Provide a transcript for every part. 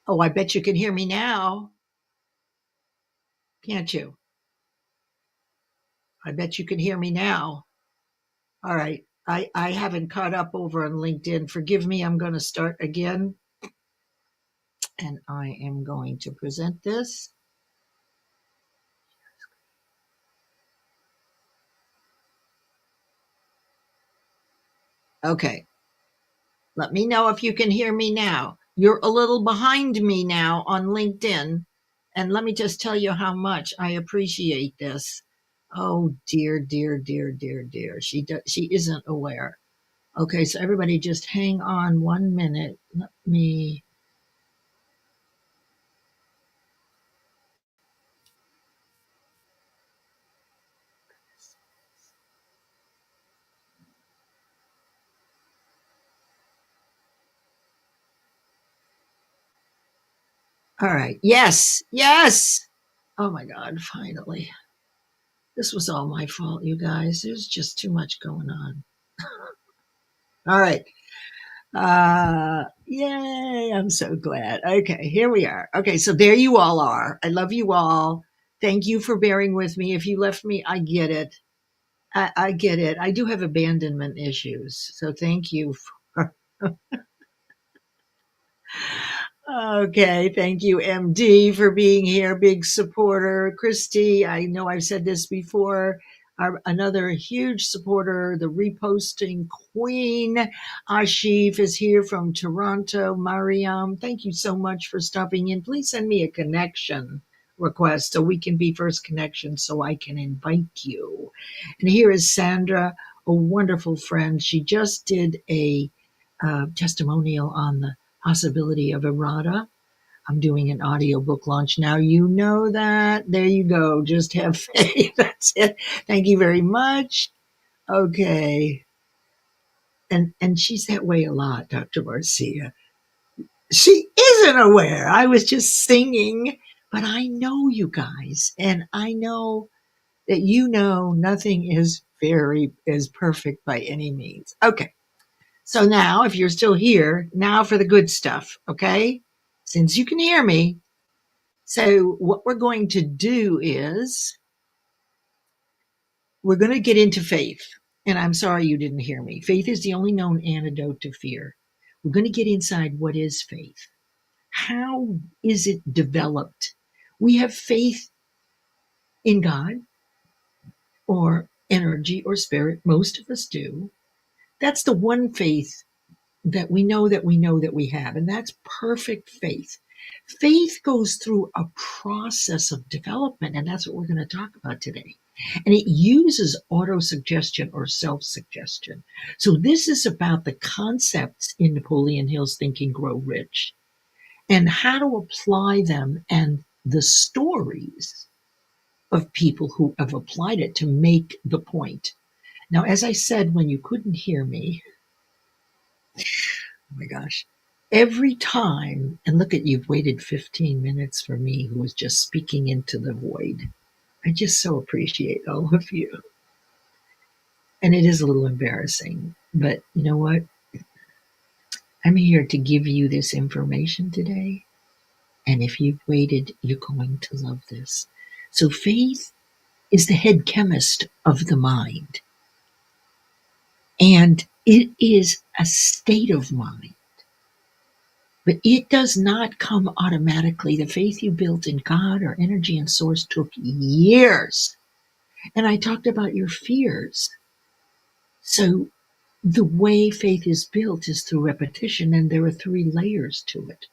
Oh, I bet you can hear me now. Can't you? I bet you can hear me now. All right. I haven't caught up over on LinkedIn. Forgive me. I'm going to start again. And I am going to present this. Okay. Let me know if you can hear me now. You're a little behind me now on LinkedIn. And let me just tell you how much I appreciate this. Oh, dear, dear, dear, dear, dear. She isn't aware. Okay, so everybody just hang on 1 minute. Let me. All right. Yes. Yes. Oh my God, finally. This was all my fault, you guys. There's just too much going on. All right. Yay. I'm so glad. Okay, here we are. Okay, so there you all are. I love you all. Thank you for bearing with me. If you left me, I get it. I get it. I do have abandonment issues. So thank you for. Okay, thank you, MD, for being here. Big supporter. Christy, I know I've said this before. Another huge supporter, the reposting queen. Ashif is here from Toronto. Mariam, thank you so much for stopping in. Please send me a connection request so we can be first connection so I can invite you. And here is Sandra, a wonderful friend. She just did a testimonial on the possibility of errata. I'm doing an audiobook launch now. You know that. There you go. Just have faith. That's it. Thank you very much. Okay. And she's that way a lot, Dr. Marcia. She isn't aware. I was just singing, but I know you guys, and I know that you know nothing is perfect by any means. Okay. So now, if you're still here, now for the good stuff, okay? Since you can hear me. So, what we're going to do is we're going to get into faith. And I'm sorry you didn't hear me. Faith is the only known antidote to fear. We're going to get inside what is faith. How is it developed? We have faith in God or energy or spirit. Most of us do. That's the one faith that we know that we know that we have, and that's perfect faith. Faith goes through a process of development, and that's what we're going to talk about today. And it uses auto-suggestion or self-suggestion. So this is about the concepts in Napoleon Hill's Think and Grow Rich and how to apply them and the stories of people who have applied it to make the point. Now, as I said, when you couldn't hear me, oh my gosh. Every time, and look at you've waited 15 minutes for me who was just speaking into the void. I just so appreciate all of you. And it is a little embarrassing, but you know what? I'm here to give you this information today. And if you've waited, you're going to love this. So faith is the head chemist of the mind. And it is a state of mind. But it does not come automatically. The faith you built in God or energy and source took years. And I talked about your fears. So the way faith is built is through repetition, and there are 3 layers to it.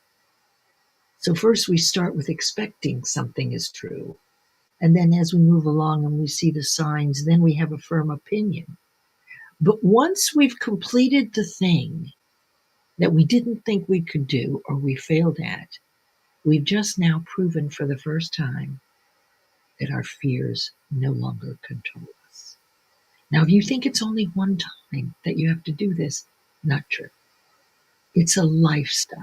So first we start with expecting something is true. And then as we move along and we see the signs, then we have a firm opinion. But once we've completed the thing that we didn't think we could do or we failed at, we've just now proven for the first time that our fears no longer control us. Now, if you think it's only one time that you have to do this, not true. It's a lifestyle.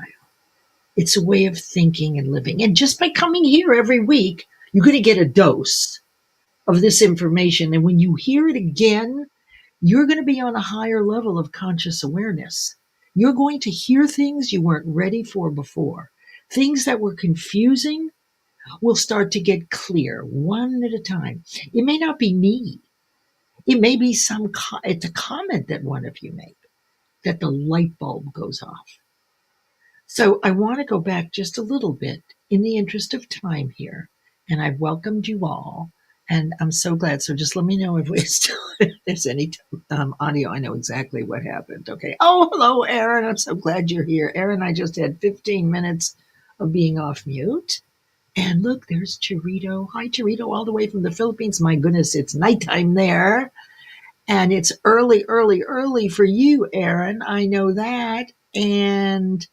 It's a way of thinking and living. And just by coming here every week, you're going to get a dose of this information. And when you hear it again, you're going to be on a higher level of conscious awareness. You're going to hear things you weren't ready for before. Things that were confusing will start to get clear one at a time. It may not be me. It may be it's a comment that one of you make that the light bulb goes off. So I want to go back just a little bit in the interest of time here. And I've welcomed you all. And I'm so glad. So just let me know if we still, if there's any audio. I know exactly what happened. Okay. Oh, hello, Aaron. I'm so glad you're here. Aaron, I just had 15 minutes of being off mute. And look, there's Chirito. Hi, Chirito, all the way from the Philippines. My goodness, it's nighttime there. And it's early, early, early for you, Aaron. I know that. And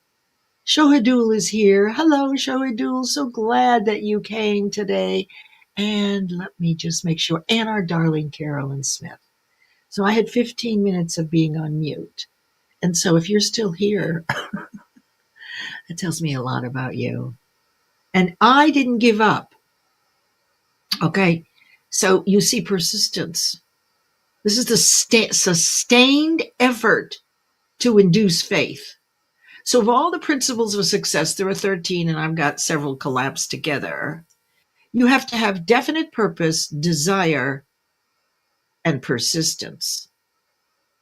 Shohadul is here. Hello, Shohadul. So glad that you came today. And let me just make sure. And our darling Carolyn Smith. So I had 15 minutes of being on mute. And so if you're still here, that tells me a lot about you. And I didn't give up. Okay. So you see persistence. This is the sustained effort to induce faith. So of all the principles of success, there are 13, and I've got several collapsed together. You have to have definite purpose, desire, and persistence.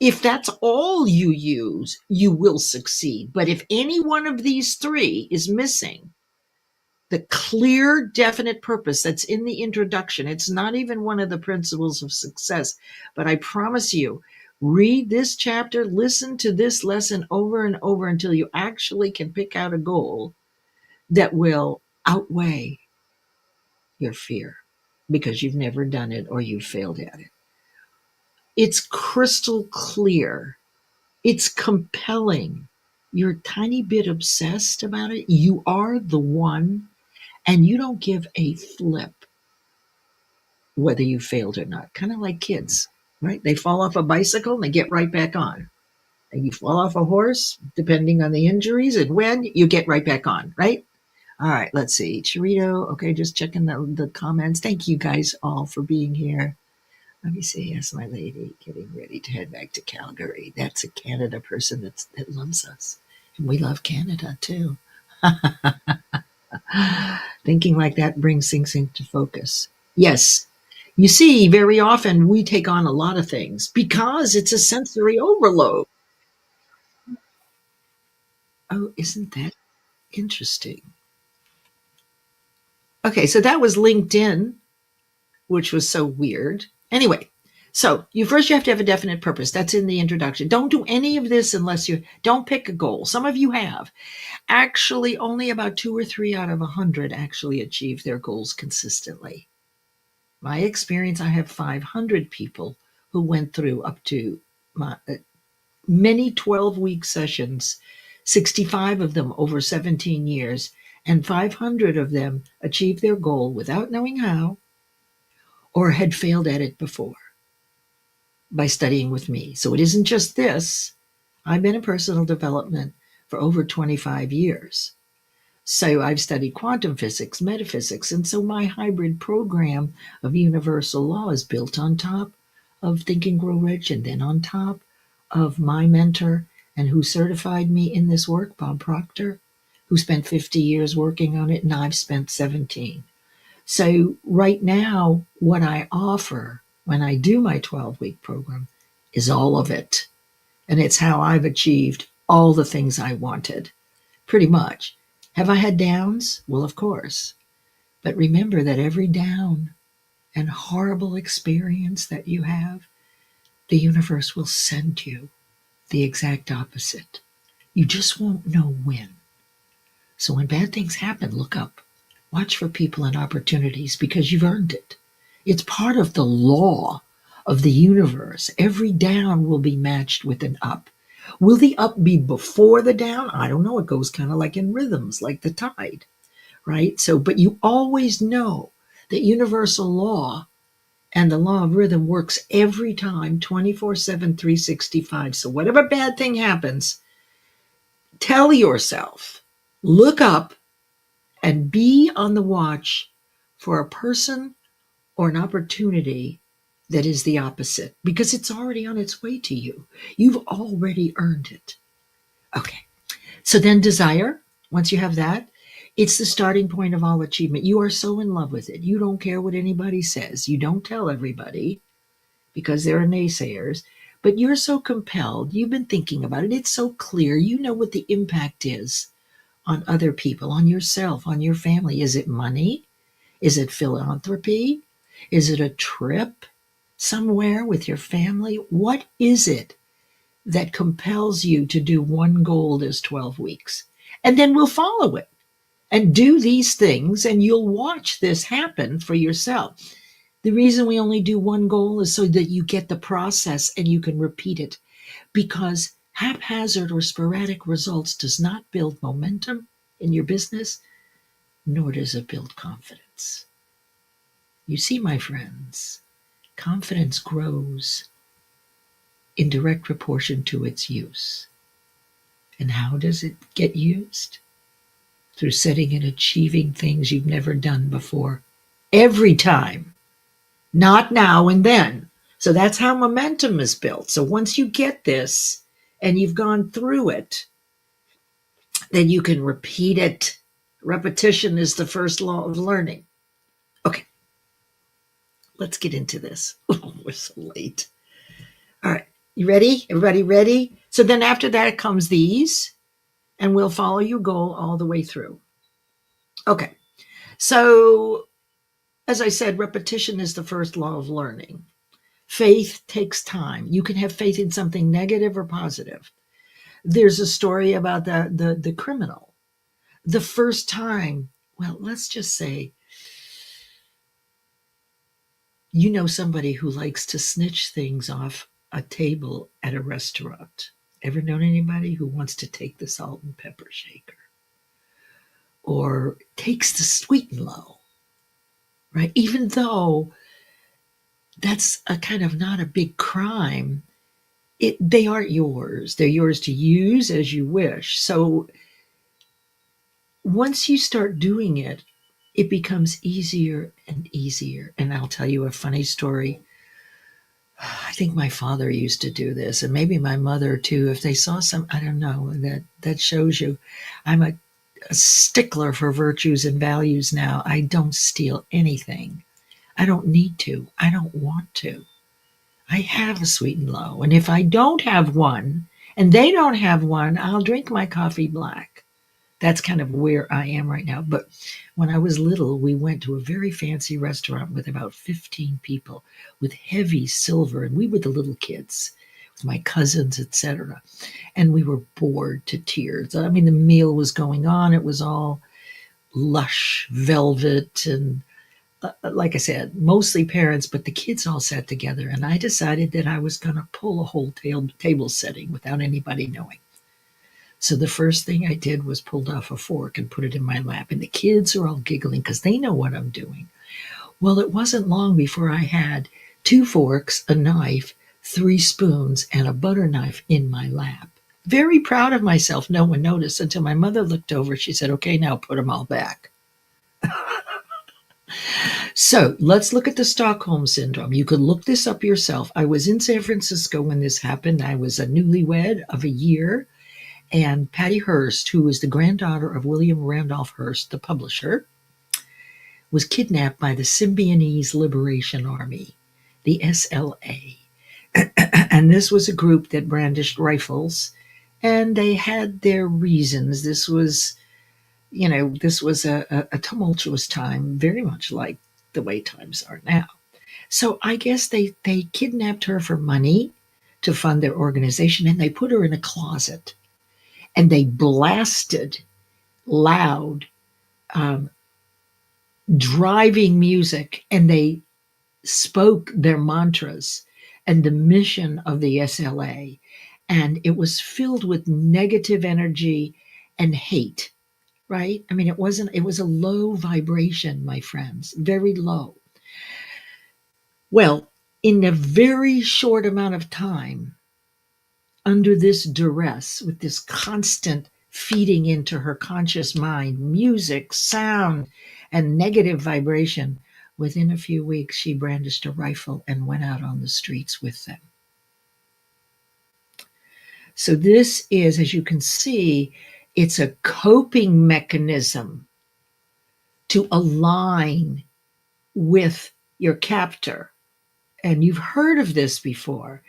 If that's all you use, you will succeed. But if any one of these three is missing, the clear, definite purpose that's in the introduction, it's not even one of the principles of success, but I promise you, read this chapter, listen to this lesson over and over until you actually can pick out a goal that will outweigh your fear because you've never done it or you've failed at it. It's crystal clear. It's compelling. You're a tiny bit obsessed about it. You are the one, and you don't give a flip whether you failed or not. Kind of like kids, right? They fall off a bicycle and they get right back on. And you fall off a horse, depending on the injuries and when, you get right back on, right? All right, let's see. Chirito, okay, just checking the comments. Thank you guys all for being here. Let me see. Yes, my lady, getting ready to head back to Calgary. That's a Canada person that loves us. And we love Canada too. Thinking like that brings things into focus. Yes. You see, very often we take on a lot of things because it's a sensory overload. Oh, isn't that interesting? Okay, so that was LinkedIn, which was so weird. Anyway, so you have to have a definite purpose. That's in the introduction. Don't do any of this unless you don't pick a goal. Some of you have. Actually, only about 2 or 3 out of 100 actually achieve their goals consistently. My experience, I have 500 people who went through up to many 12-week sessions, 65 of them over 17 years, and 500 of them achieved their goal without knowing how or had failed at it before by studying with me. So it isn't just this. I've been in personal development for over 25 years. So I've studied quantum physics, metaphysics, and so my hybrid program of universal law is built on top of Think and Grow Rich, and then on top of my mentor and who certified me in this work, Bob Proctor, who spent 50 years working on it, and I've spent 17. So right now, what I offer when I do my 12-week program is all of it. And it's how I've achieved all the things I wanted, pretty much. Have I had downs? Well, of course. But remember that every down and horrible experience that you have, the universe will send you the exact opposite. You just won't know when. So when bad things happen, look up. Watch for people and opportunities because you've earned it. It's part of the law of the universe. Every down will be matched with an up. Will the up be before the down? I don't know. It goes kind of like in rhythms, like the tide, right? So, but you always know that universal law and the law of rhythm works every time, 24/7, 365. So whatever bad thing happens, tell yourself, look up and be on the watch for a person or an opportunity that is the opposite because it's already on its way to you. You've already earned it. Okay. So then desire, once you have that, It's the starting point of all achievement. You are so in love with it. You don't care what anybody says. You don't tell everybody because there are naysayers, but you're so compelled. You've been thinking about it. It's so clear. You know what the impact is on other people, on yourself, on your family. Is it money? Is it philanthropy? Is it a trip somewhere with your family? What is it that compels you to do one goal this 12 weeks? And then we'll follow it and do these things, and you'll watch this happen for yourself. The reason we only do one goal is so that you get the process and you can repeat it, because haphazard or sporadic results does not build momentum in your business, nor does it build confidence. You see, my friends, confidence grows in direct proportion to its use. And how does it get used? Through setting and achieving things you've never done before. Every time, not now and then. So that's how momentum is built. So once you get this and you've gone through it, then you can repeat it. Repetition is the first law of learning. Okay, let's get into this. Oh, we're so late. All right, you ready? Everybody ready? So then after that comes these, and we'll follow your goal all the way through. Okay, so as I said, repetition is the first law of learning. Faith takes time. You can have faith in something negative or positive. There's a story about the criminal. The first time, well, let's just say you know somebody who likes to snitch things off a table at a restaurant. Ever known anybody who wants to take the salt and pepper shaker or takes the sweet and low, right? Even though that's a kind of not a big crime, they aren't yours. They're yours to use as you wish. So once you start doing it, it becomes easier and easier. And I'll tell you a funny story. I think my father used to do this, and maybe my mother too. If they saw some, I don't know, that shows you I'm a stickler for virtues and values now. I don't steal anything. I don't need to. I don't want to. I have a sweet and low. And if I don't have one and they don't have one, I'll drink my coffee black. That's kind of where I am right now. But when I was little, we went to a very fancy restaurant with about 15 people with heavy silver, and we were the little kids with my cousins, etc. And we were bored to tears. I mean, the meal was going on. It was all lush velvet and like I said, mostly parents, but the kids all sat together. And I decided that I was going to pull a whole table setting without anybody knowing. So the first thing I did was pulled off a fork and put it in my lap. And the kids are all giggling because they know what I'm doing. Well, it wasn't long before I had 2 forks, a knife, 3 spoons, and a butter knife in my lap. Very proud of myself. No one noticed until my mother looked over. She said, "Okay, now put them all back." So let's look at the Stockholm Syndrome. You could look this up yourself. I was in San Francisco when this happened. I was a newlywed of a year, and Patty Hearst, who was the granddaughter of William Randolph Hearst, the publisher, was kidnapped by the Symbionese Liberation Army, the SLA. And this was a group that brandished rifles, and they had their reasons. This was a tumultuous time, very much like the way times are now. So I guess they kidnapped her for money to fund their organization, and they put her in a closet, and they blasted loud, um, driving music, and they spoke their mantras and the mission of the SLA, and it was filled with negative energy and hate. Right? I mean, it was a low vibration, my friends, very low. Well, in a very short amount of time, under this duress, with this constant feeding into her conscious mind, music, sound, and negative vibration, within a few weeks, she brandished a rifle and went out on the streets with them. So this is, as you can see, it's a coping mechanism to align with your captor. And you've heard of this before.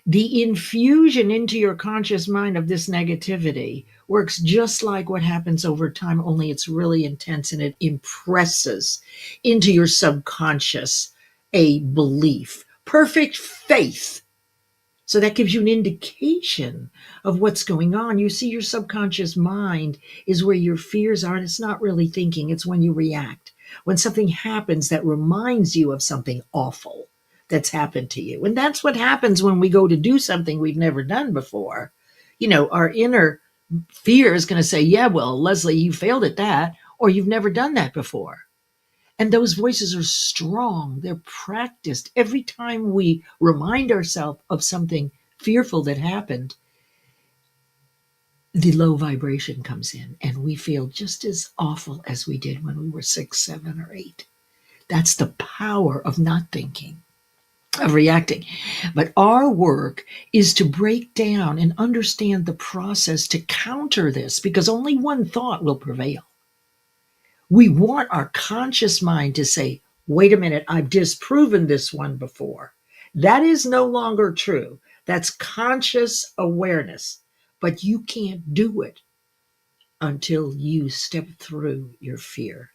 The infusion into your conscious mind of this negativity works just like what happens over time, only it's really intense and it impresses into your subconscious a belief. Perfect faith. So that gives you an indication of what's going on. You see, your subconscious mind is where your fears are, and it's not really thinking, it's when you react. When something happens that reminds you of something awful that's happened to you. And that's what happens when we go to do something we've never done before. You know, our inner fear is going to say, yeah, well, Leslie, you failed at that, or you've never done that before. And those voices are strong, they're practiced. Every time we remind ourselves of something fearful that happened, the low vibration comes in and we feel just as awful as we did when we were 6, 7, or 8. That's the power of not thinking, of reacting. But our work is to break down and understand the process to counter this, because only one thought will prevail. We want our conscious mind to say, wait a minute, I've disproven this one before. That is no longer true. That's conscious awareness. But you can't do it until you step through your fear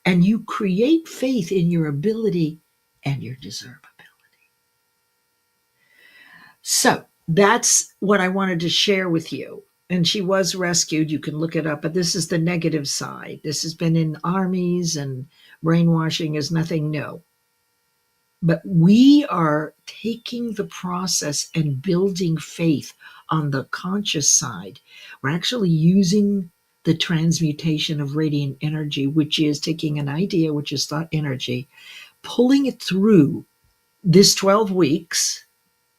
and you create faith in your ability and your deservability. So that's what I wanted to share with you. And she was rescued. You can look it up, but this is the negative side. This has been in armies, and brainwashing is nothing new. But we are taking the process and building faith on the conscious side. We're actually using the transmutation of radiant energy, which is taking an idea, which is thought energy, pulling it through this 12 weeks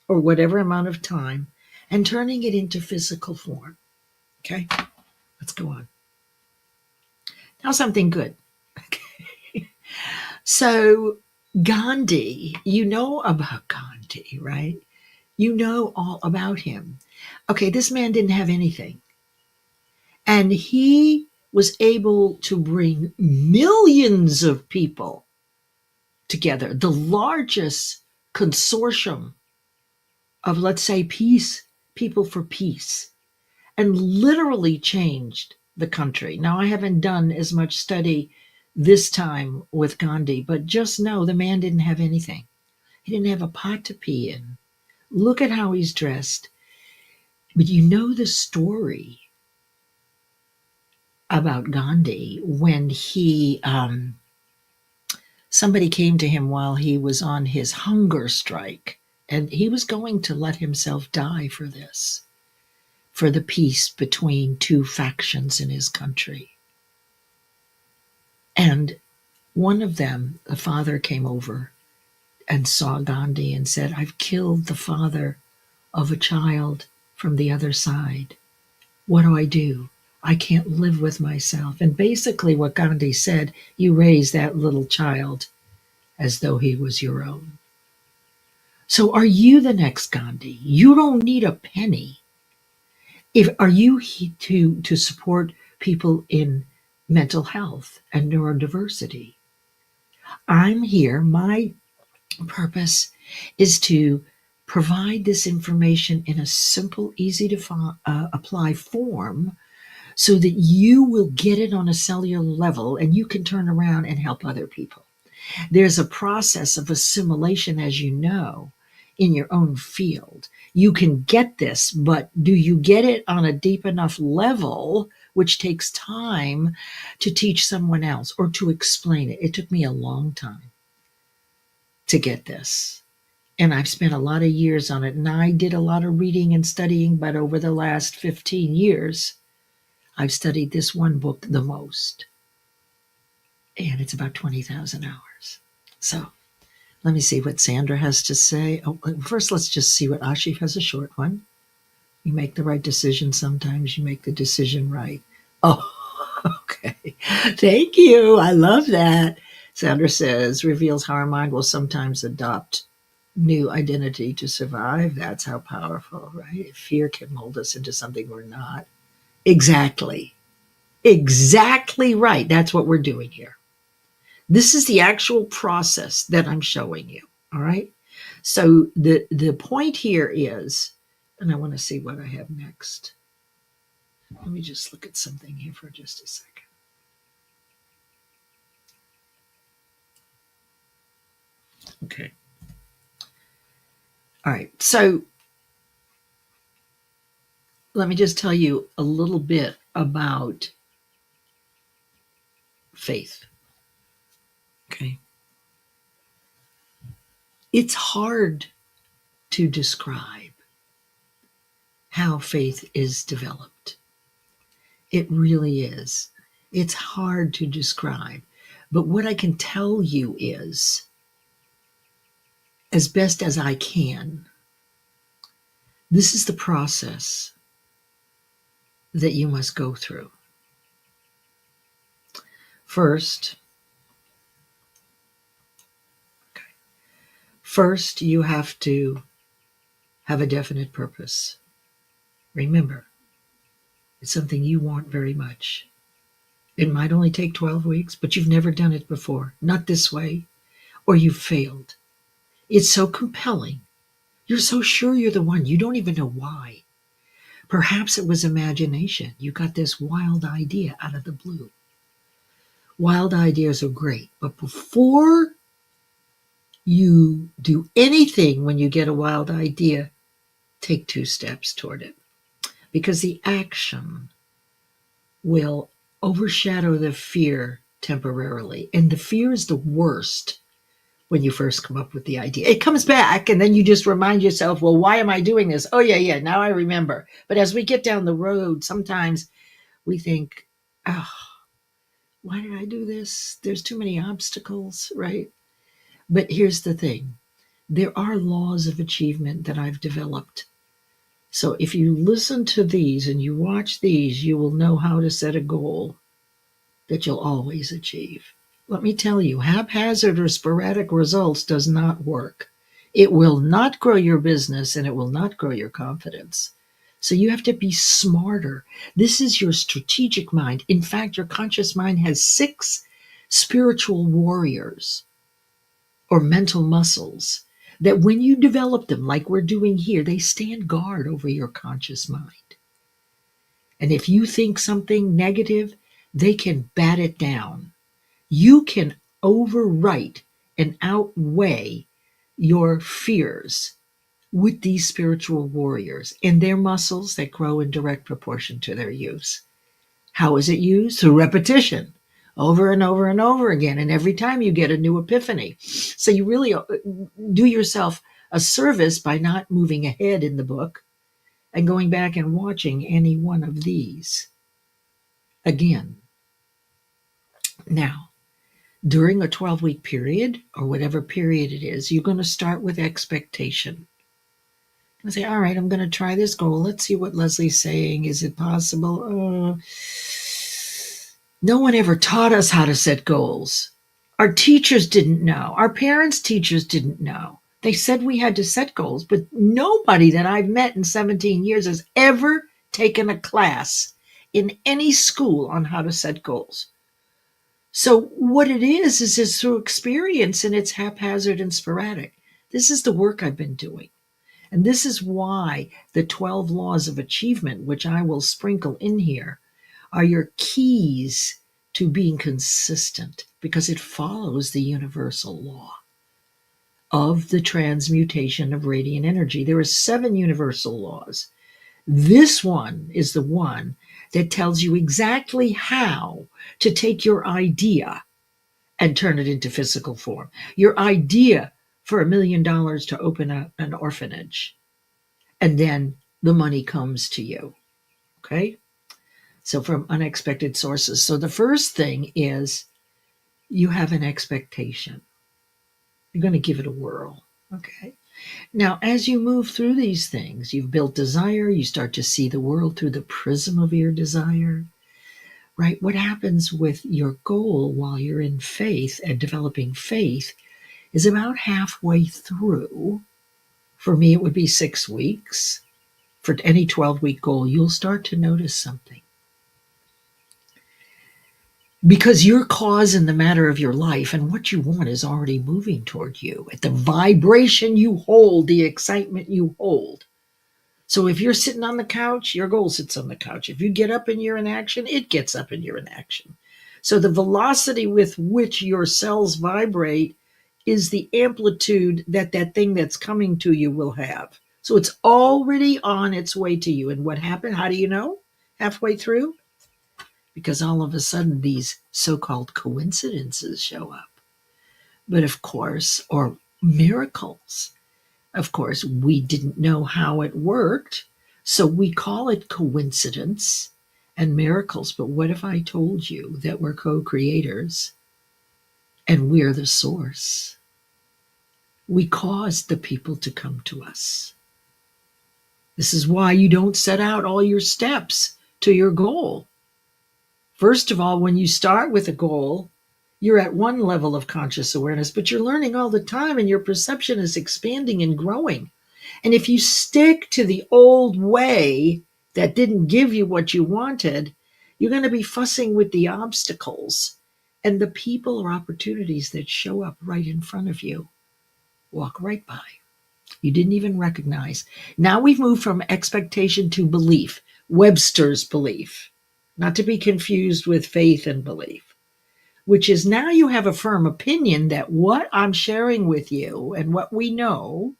or whatever amount of time, and turning it into physical form. Okay, let's go on. Now, something good. Okay. So, Gandhi, you know about Gandhi, right? You know all about him. Okay, this man didn't have anything. And he was able to bring millions of people together, the largest consortium of, let's say, peace, people for peace, and literally changed the country. Now, I haven't done as much study this time with Gandhi, but just know the man didn't have anything. He didn't have a pot to pee in. Look at how he's dressed. But you know the story about Gandhi when somebody came to him while he was on his hunger strike, and he was going to let himself die for this, for the peace between two factions in his country. And one of them, the father, came over and saw Gandhi and said, I've killed the father of a child from the other side. What do I do? I can't live with myself. And basically what Gandhi said, you raise that little child as though he was your own. So are you the next Gandhi? You don't need a penny. Are you to support people in mental health and neurodiversity? I'm here. My purpose is to provide this information in a simple, easy to apply form so that you will get it on a cellular level and you can turn around and help other people. There's a process of assimilation, as you know, in your own field. You can get this, but do you get it on a deep enough level, which takes time to teach someone else or to explain it? It took me a long time to get this. And I've spent a lot of years on it. And I did a lot of reading and studying, but over the last 15 years, I've studied this one book the most. And it's about 20,000 hours. So let me see what Sandra has to say. Oh, first, let's just see what Ashif has, a short one. You make the right decision. Sometimes you make the decision right. Oh, okay. Thank you. I love that. Sandra says, reveals how our mind will sometimes adopt new identity to survive. That's how powerful, right? Fear can mold us into something we're not. Exactly. Exactly right. That's what we're doing here. This is the actual process that I'm showing you. All right. So the point here is, and I want to see what I have next. Let me just look at something here for just a second. Okay. All right. So let me just tell you a little bit about faith. Okay. It's hard to describe how faith is developed. It really is. It's hard to describe. But what I can tell you is, as best as I can, this is the process that you must go through. First, you have to have a definite purpose. Remember, it's something you want very much. It might only take 12 weeks, but you've never done it before. Not this way, or you've failed. It's so compelling. You're so sure you're the one. You don't even know why. Perhaps it was imagination. You got this wild idea out of the blue. Wild ideas are great, but before you do anything when you get a wild idea, take 2 steps toward it. Because the action will overshadow the fear temporarily. And the fear is the worst when you first come up with the idea. It comes back, and then you just remind yourself, well, why am I doing this? Oh, yeah, now I remember. But as we get down the road, sometimes we think, oh, why did I do this? There's too many obstacles, right? But here's the thing. There are laws of achievement that I've developed. So if you listen to these and you watch these, you will know how to set a goal that you'll always achieve. Let me tell you, haphazard or sporadic results does not work. It will not grow your business and it will not grow your confidence. So you have to be smarter. This is your strategic mind. In fact, your conscious mind has 6 spiritual warriors or mental muscles that when you develop them, like we're doing here, they stand guard over your conscious mind. And if you think something negative, they can bat it down. You can overwrite and outweigh your fears with these spiritual warriors and their muscles that grow in direct proportion to their use. How is it used? Through repetition, over and over and over again. And every time you get a new epiphany. So you really do yourself a service by not moving ahead in the book and going back and watching any one of these again. Now, during a 12-week period or whatever period it is, you're going to start with expectation. And say, all right, I'm going to try this goal. Let's see what Leslie's saying. Is it possible? No one ever taught us how to set goals. Our teachers didn't know. Our parents' teachers didn't know. They said we had to set goals, but nobody that I've met in 17 years has ever taken a class in any school on how to set goals. So what it is it's through experience, and it's haphazard and sporadic. This is the work I've been doing. And this is why the 12 laws of achievement, which I will sprinkle in here, are your keys to being consistent, because it follows the universal law of the transmutation of radiant energy. There are 7 universal laws. This one is the one that tells you exactly how to take your idea and turn it into physical form. Your idea for $1 million to open an orphanage, and then the money comes to you. Okay? So from unexpected sources. So the first thing is you have an expectation. You're going to give it a whirl. Okay? Now, as you move through these things, you've built desire, you start to see the world through the prism of your desire, right? What happens with your goal while you're in faith and developing faith is about halfway through. For me, it would be 6 weeks. For any 12-week goal, you'll start to notice something. because your cause in the matter of your life and what you want is already moving toward you at the vibration you hold, the excitement you hold. So if you're sitting on the couch, your goal sits on the couch. If you get up and you're in action, it gets up and you're in action. So the velocity with which your cells vibrate is the amplitude that that thing that's coming to you will have. So it's already on its way to you. And what happened? How do you know? Halfway through? Because all of a sudden these so-called coincidences show up. But of course, or miracles. Of course, we didn't know how it worked, so we call it coincidence and miracles. But what if I told you that we're co-creators and we're the source? We caused the people to come to us. This is why you don't set out all your steps to your goal. First of all, when you start with a goal, you're at one level of conscious awareness, but you're learning all the time and your perception is expanding and growing. And if you stick to the old way that didn't give you what you wanted, you're going to be fussing with the obstacles and the people or opportunities that show up right in front of you. Walk right by. You didn't even recognize. Now we've moved from expectation to belief, Webster's belief, not to be confused with faith and belief, which is now you have a firm opinion that what I'm sharing with you and what we know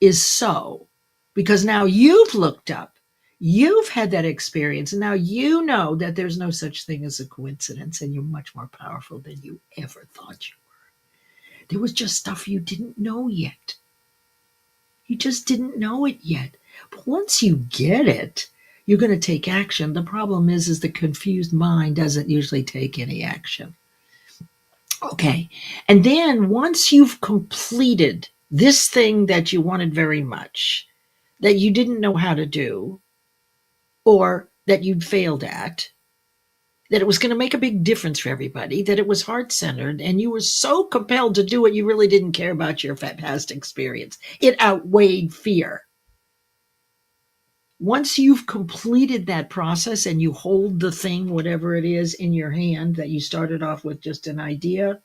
is so, because now you've looked up, you've had that experience, and now you know that there's no such thing as a coincidence, and you're much more powerful than you ever thought you were. There was just stuff you didn't know yet. You just didn't know it yet. But once you get it, you're going to take action. The problem is the confused mind doesn't usually take any action. Okay. And then once you've completed this thing that you wanted very much, that you didn't know how to do, or that you'd failed at, that it was going to make a big difference for everybody, that it was heart-centered, and you were so compelled to do it, you really didn't care about your past experience. It outweighed fear. Once you've completed that process and you hold the thing, whatever it is, in your hand that you started off with just an idea,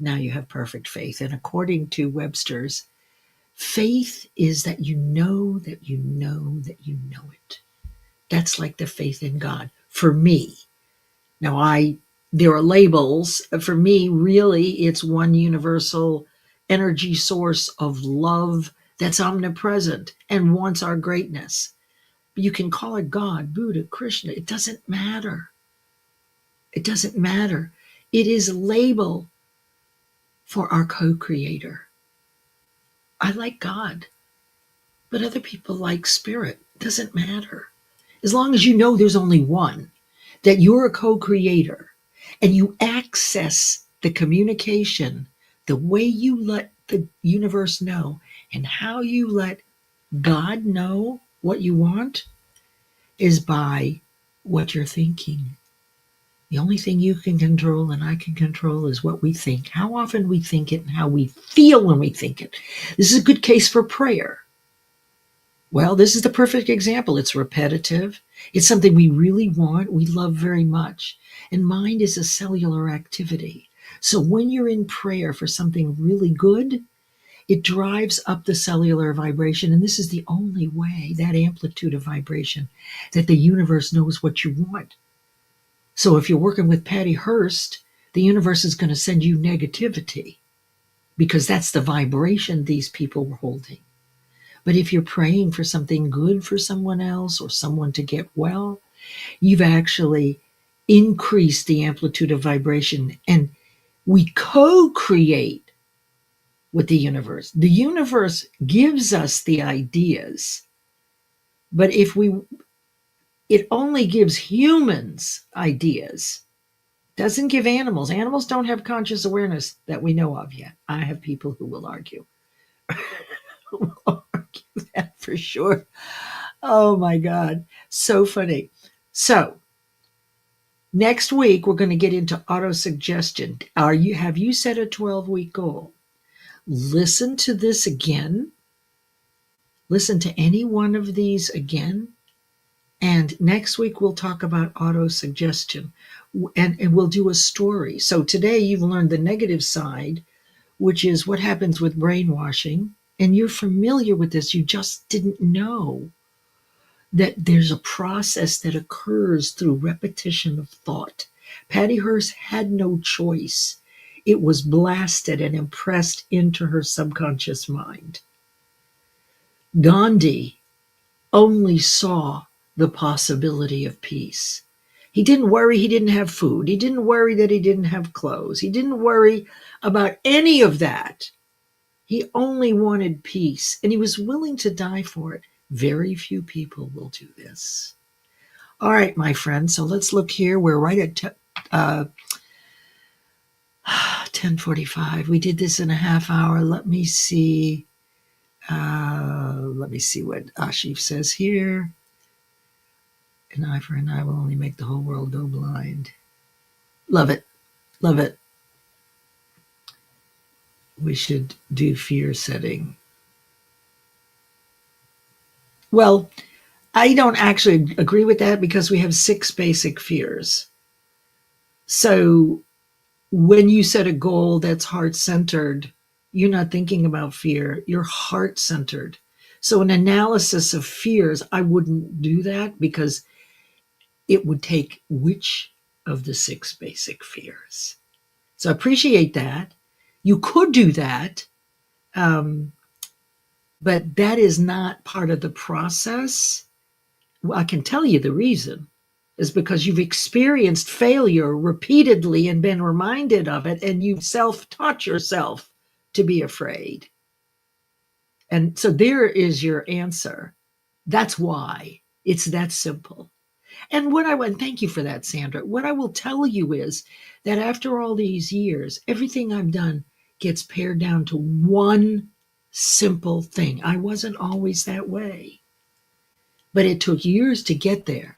now you have perfect faith. And according to Webster's, faith is that you know that you know that you know it. That's like the faith in God for me. Now, there are labels. For me, really, it's one universal energy source of love that's omnipresent and wants our greatness. You can call it God, Buddha, Krishna. It doesn't matter. It doesn't matter. It is a label for our co-creator. I like God, but other people like spirit. It doesn't matter. As long as you know there's only one, that you're a co-creator, and you access the communication the way you let the universe know and how you let God know what you want is by what you're thinking. The only thing you can control and I can control is what we think, how often we think it, and how we feel when we think it. This is a good case for prayer. Well, this is the perfect example. It's repetitive. It's something we really want, we love very much. And mind is a cellular activity. So when you're in prayer for something really good, it drives up the cellular vibration. And this is the only way, that amplitude of vibration, that the universe knows what you want. So if you're working with Patty Hearst, the universe is going to send you negativity because that's the vibration these people were holding. But if you're praying for something good for someone else or someone to get well, you've actually increased the amplitude of vibration. And we co-create with the universe. The universe gives us the ideas, but it only gives humans ideas. Doesn't give animals. Animals don't have conscious awareness that we know of yet. I have people who will argue. Who will argue that for sure. Oh my God. So funny. So next week we're going to get into auto-suggestion. Have you set a 12-week goal? Listen to this again. Listen to any one of these again And next week, we'll talk about auto-suggestion, and we'll do a story. So today, you've learned the negative side, which is what happens with brainwashing. And you're familiar with this. You just didn't know that there's a process that occurs through repetition of thought. Patty Hearst had no choice. It was blasted and impressed into her subconscious mind. Gandhi only saw the possibility of peace. He didn't worry he didn't have food. He didn't worry that he didn't have clothes. He didn't worry about any of that. He only wanted peace, and he was willing to die for it. Very few people will do this. All right, my friends, so let's look here. We're right at 10:45. We did this in a half hour. Let me see. Let me see what Ashif says here. An eye for an eye will only make the whole world go blind. Love it. Love it. We should do fear setting. Well, I don't actually agree with that because we have 6 basic fears. So when you set a goal that's heart centered, you're not thinking about fear, you're heart centered. So, an analysis of fears, I wouldn't do that because it would take which of the 6 basic fears. So, I appreciate that. You could do that, but that is not part of the process. Well, I can tell you the reason is because you've experienced failure repeatedly and been reminded of it, and you've self-taught yourself to be afraid. And so there is your answer. That's why. It's that simple. And thank you for that, Sandra. What I will tell you is that after all these years, everything I've done gets pared down to one simple thing. I wasn't always that way, but it took years to get there.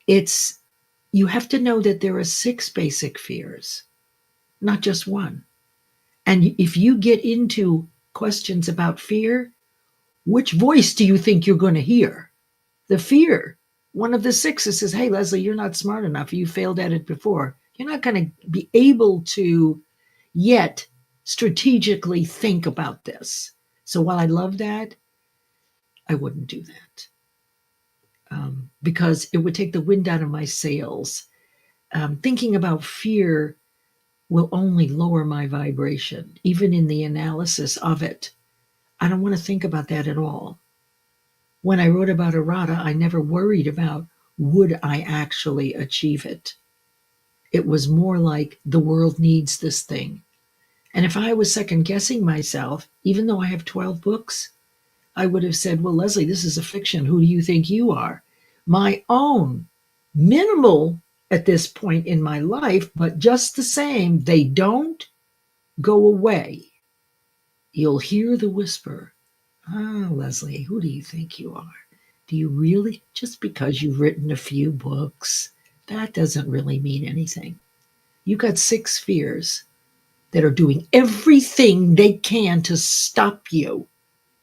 You have to know that there are 6 basic fears, not just one. And if you get into questions about fear, which voice do you think you're going to hear? The fear. One of the 6 says, hey, Leslie, you're not smart enough. You failed at it before. You're not going to be able to yet strategically think about this. So while I love that, I wouldn't do that because it would take the wind out of my sails. Thinking about fear will only lower my vibration, even in the analysis of it. I don't want to think about that at all. When I wrote about errata, I never worried about would I actually achieve it. It was more like the world needs this thing. And if I was second guessing myself, even though I have 12 books, I would have said, well, Leslie, this is a fiction. Who do you think you are? My own, minimal at this point in my life, but just the same, they don't go away. You'll hear the whisper. Leslie, who do you think you are? Do you really? Just because you've written a few books, that doesn't really mean anything. You got 6 fears that are doing everything they can to stop you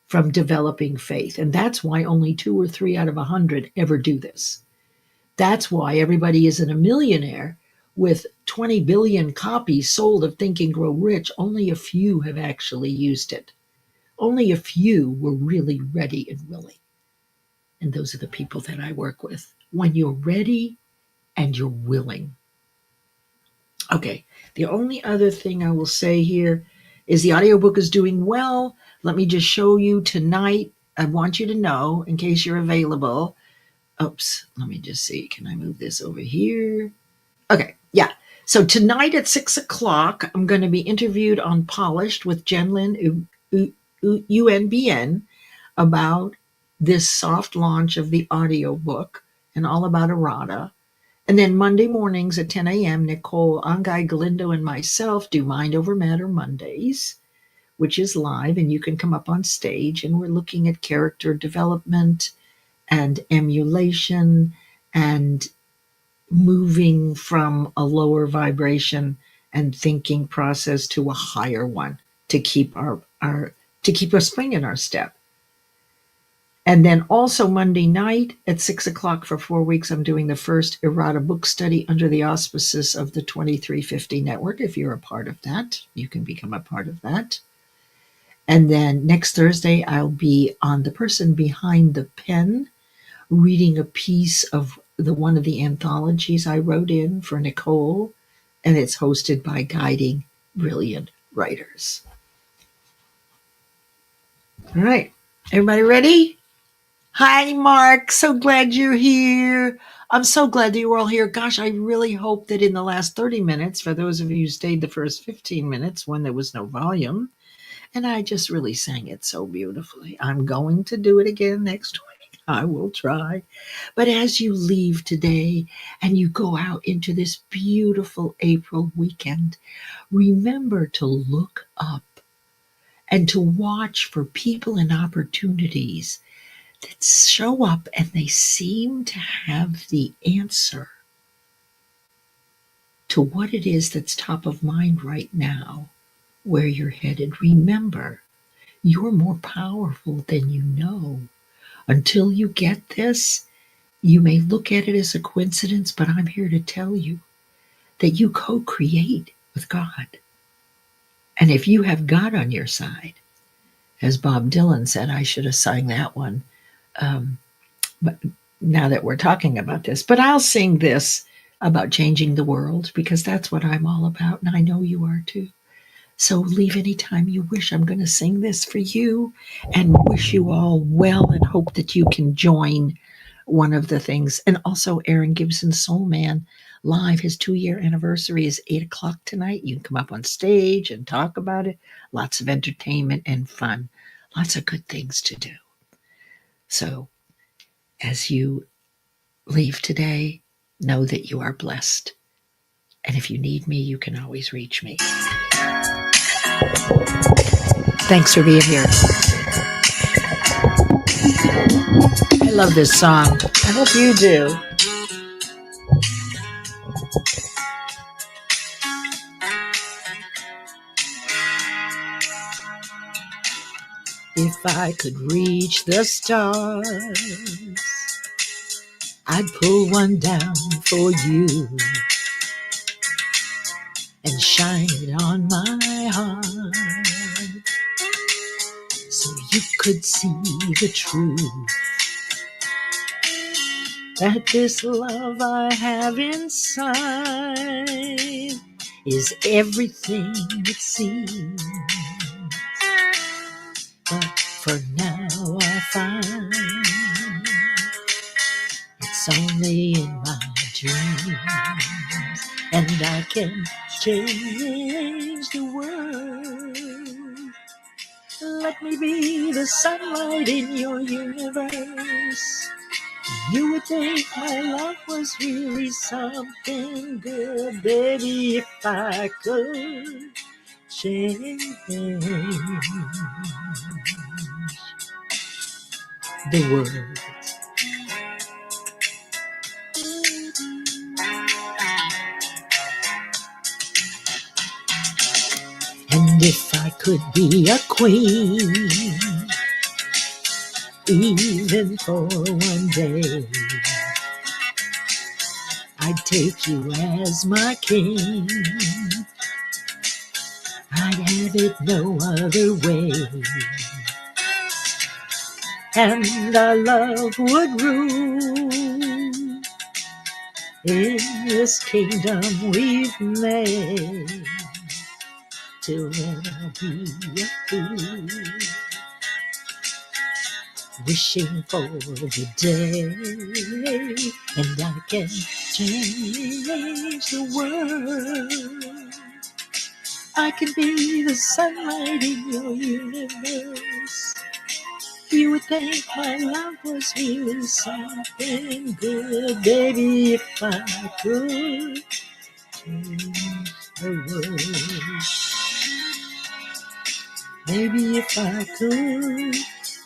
from developing faith. And that's why only 2 or 3 out of 100 ever do this. That's why everybody isn't a millionaire. With 20 billion copies sold of Think and Grow Rich, only a few have actually used it. Only a few were really ready and willing. And those are the people that I work with. When you're ready and you're willing. Okay, the only other thing I will say here is the audiobook is doing well. Let me just show you tonight. I want you to know, in case you're available. Oops, let me just see. Can I move this over here? Okay, yeah. So tonight at 6 o'clock, I'm going to be interviewed on Polished with Jen Lynn UNBN about this soft launch of the audiobook and all about errata. And then Monday mornings at 10 a.m., Nicole Angai Galindo and myself do Mind Over Matter Mondays, which is live, and you can come up on stage, and we're looking at character development and emulation and moving from a lower vibration and thinking process to a higher one to keep our to keep our spring in our step. And then also Monday night at 6 o'clock for 4 weeks, I'm doing the first errata book study under the auspices of the 2350 Network. If you're a part of that, you can become a part of that. And then next Thursday, I'll be on The Person Behind the Pen, reading a piece of one of the anthologies I wrote in for Nicole, and it's hosted by Guiding Brilliant Writers. All right, everybody ready? Hi, Mark. So glad you're here. I'm so glad that you were all here. Gosh, I really hope that in the last 30 minutes, for those of you who stayed the first 15 minutes when there was no volume, and I just really sang it so beautifully. I'm going to do it again next week. I will try. But as you leave today and you go out into this beautiful April weekend, remember to look up and to watch for people and opportunities that show up and they seem to have the answer to what it is that's top of mind right now, where you're headed. Remember, you're more powerful than you know. Until you get this, you may look at it as a coincidence, but I'm here to tell you that you co-create with God. And if you have God on your side, as Bob Dylan said, I should have sung that one. But now that we're talking about this, but I'll sing this about changing the world because that's what I'm all about, and I know you are too. So leave anytime you wish. I'm going to sing this for you and wish you all well and hope that you can join one of the things. And also Aaron Gibson's Soul Man Live, his 2-year anniversary is 8 o'clock tonight. You can come up on stage and talk about it. Lots of entertainment and fun. Lots of good things to do. So as you leave today, know that you are blessed. And if you need me, you can always reach me. Thanks for being here. I love this song. I hope you do. If I could reach the stars, I'd pull one down for you and shine it on my heart so you could see the truth that this love I have inside is everything it seems. But for now I find it's only in my dreams, and I can change the world. Let me be the sunlight in your universe. You would think my love was really something good, baby, if I could change the world. And if I could be a queen, even for one day, I'd take you as my king. I'd have it no other way. And our love would rule in this kingdom we've made. Till then I'll be a fool, wishing for the day, and I can change the world. I can be the sunlight in your universe. You would think my love was really something good, baby, if I could change the world. Maybe if I could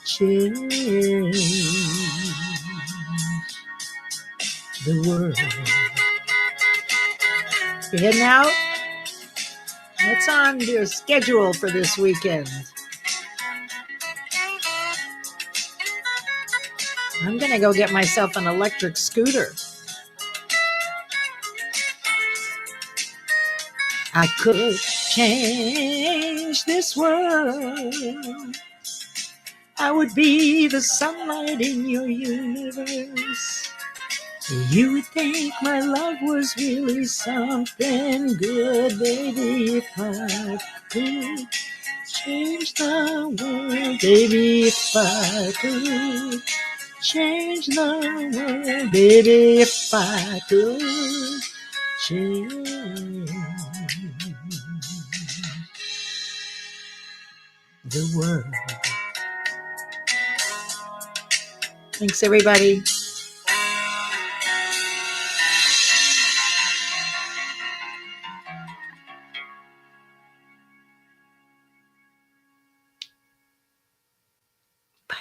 change the world. You heading out? What's on your schedule for this weekend? I'm going to go get myself an electric scooter. I could change this world. I would be the sunlight in your universe. You would think my love was really something good, baby, if I could change the world, baby, if I could change the world, baby, if I could change the world. Thanks, everybody. Bye.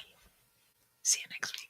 See you next week.